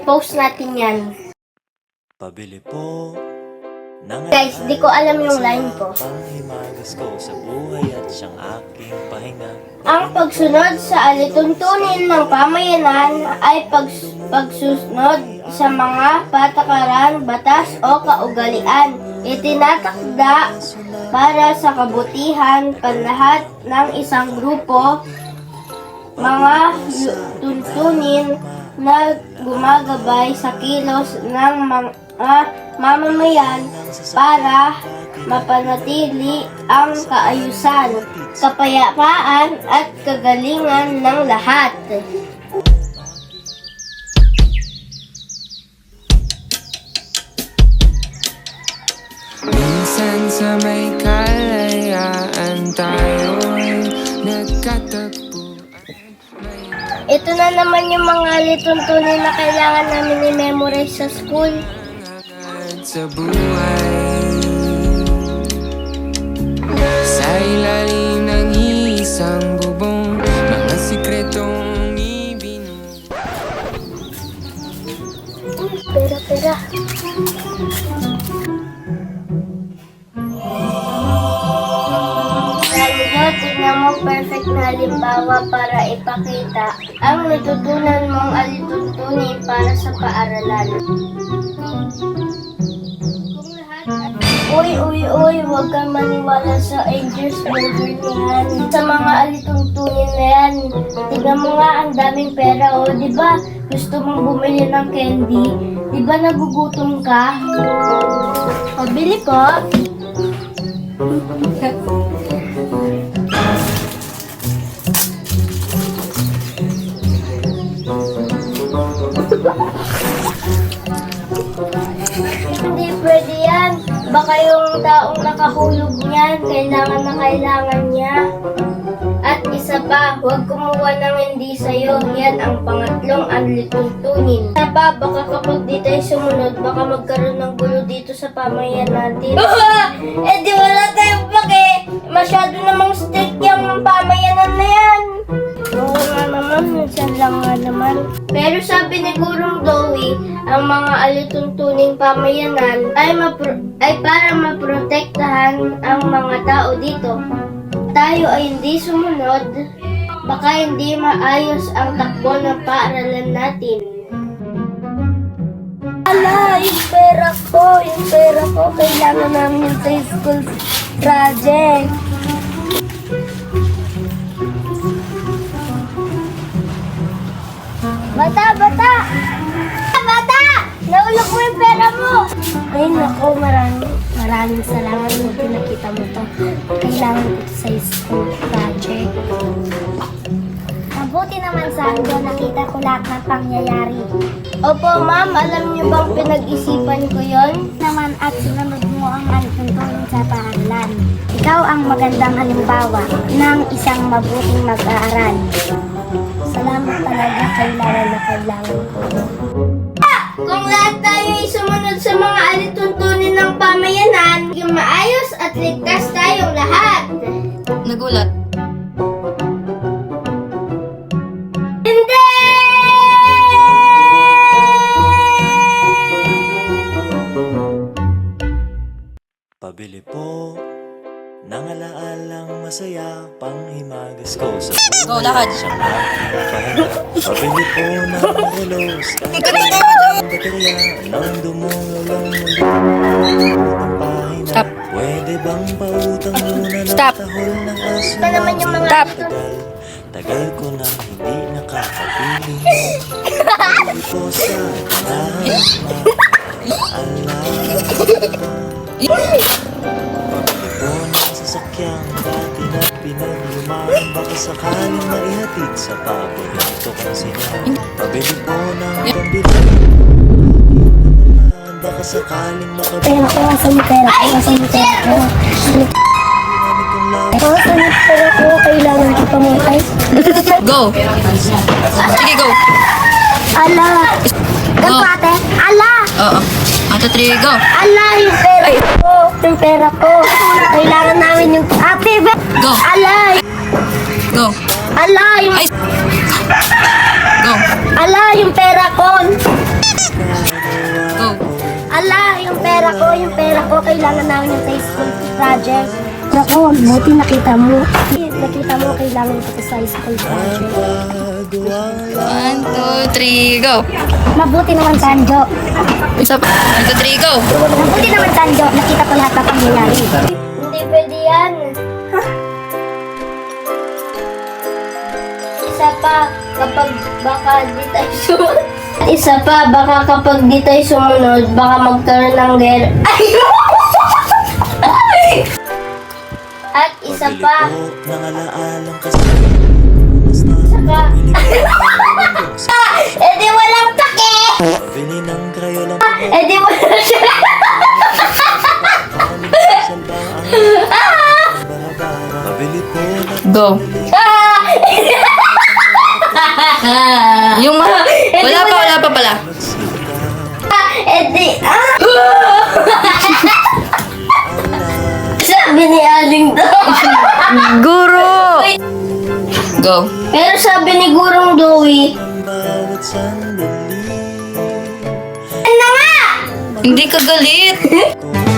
i-post natin yan. Pabili po ng Guys, di ko alam yung line ko. Panghimagas ko sa buhay at siyang aking pahinga. Ang pagsunod sa alituntunin ng pamayanan ay pagsusunod sa mga patakaran, batas o kaugalian. Itinatakda para sa kabutihan panlahat ng isang grupo, mga tuntunin na gumagabay sa kilos ng mga mamamayan para mapanatili ang kaayusan, kapayapaan at kagalingan ng lahat. Minsan sa may kalayaan tayo'y nagkatagpuan. Ito na naman yung mga lituntunin na kailangan namin i-memorize sa school. Sa buhay, sa ilalim ng isang bubong, mga sikretong ibinubuo. Pera. Tignan mo, perfect na halimbawa para ipakita ang natutunan mong alituntunin para sa paaralan. Uy, huwag kang maniwala sa Angel's Burger niyan. Sa mga alituntunin na yan. Tignan mo nga, ang daming pera, o. Diba, gusto mong bumili ng candy? Diba nagugutom ka? Pabili po. Hindi pwede yan. Baka yung taong nakahulog niyan, kailangan niya. At isa pa, huwag kumuha ng hindi sa'yo. Yan ang pangatlong alituntunin. Isa pa, baka kapag di tayo sumunod, baka magkaroon ng gulo dito sa pamayan natin. Eh di wala tayong pake. Masyado namang strict yung pamayanan na yan. Oo nga naman, minsan lang nga naman. Pero sabi ni Gurong Dowie, ang mga alituntuning pamayanan ay para maprotektahan ang mga tao dito. Tayo ay hindi sumunod, baka hindi maayos ang takbo ng paaralan natin. Ala, yung pera ko, kailangan namin sa school project. Bata! Naulog mo yung pera mo! Ay, naku, maraming salamat nung pinakita mo to. Kailangan ko to sa school project. Mabuti naman sa akin, nakita ko lahat ng pangyayari. Opo, ma'am, alam niyo bang pinag-isipan ko yon? Naman at sinunod mo ang alituntunin sa paaralan. Ikaw ang magandang halimbawa ng isang mabuting mag-aaral. Salamat talaga, kailangan ko. Kung lahat tayo ay sumunod sa mga alituntunin ng pamayanan, yung maayos at ligtas tayong lahat. Nagulat. Hindi! Pabili po ng alaalang masaya, panghimagas ko sa buhay. Go, lakad. Siyang aking pahinga. Pabili po ng relos, ang baterya ng dumulong mundo ng pahina. Stop. Pwede bang pautang muna ng Stop. tahol ng aso? Ito naman yung mga Stop. Tagal ko na hindi nakakapilis. Pabili po sa lahat Pabili po ng sasakyang dati na pinaglumaan, baka sakaling maihatid sa paborito kong sinahan. Pabili po ng pambili, baka sakaling makabili. Asan yung pera ko? Kailangan ko pamukay. Go! Sige, go! Ala! Go! Ate! Ala! Oo. 1, 2, 3, go! Ala! Yung pera ko! Kailangan namin yung... Ate! Go! Ala! Go! Ala! Yung... Ay! Go! Ala! Yung pera ko! Ala, yung pera ko, kailangan namin yung sa school project. Ako, buti nakita mo. Nakita mo, kailangan ko sa school project. 1, 2, 3, go. Mabuti naman, Tanjo. Isa pa. 1, 2, 3, go. Mabuti naman, Tanjo. Nakita ko lahat ng pangyayari. Hindi pwede yan. Isa pa, kapag baka di tayo sumunod. Isa pa, baka kapag di tayo sumunod, baka magkaroon ng gera. At isa Pabili pa, po ng alaalang kasama. Basta Saka- bumili po ng mundo. edi walang take! Pabili ng krayola po. Edi wala siya. Paano salba ang barabara? Pabili po ng Go. Yung wala pa pala. magsilka. Edi, sabi ni Aling daw. Guro. Go. Pero sabi ni Gurong Joey, Ang bawat sandali. ano nga? Hindi ka galit. Kung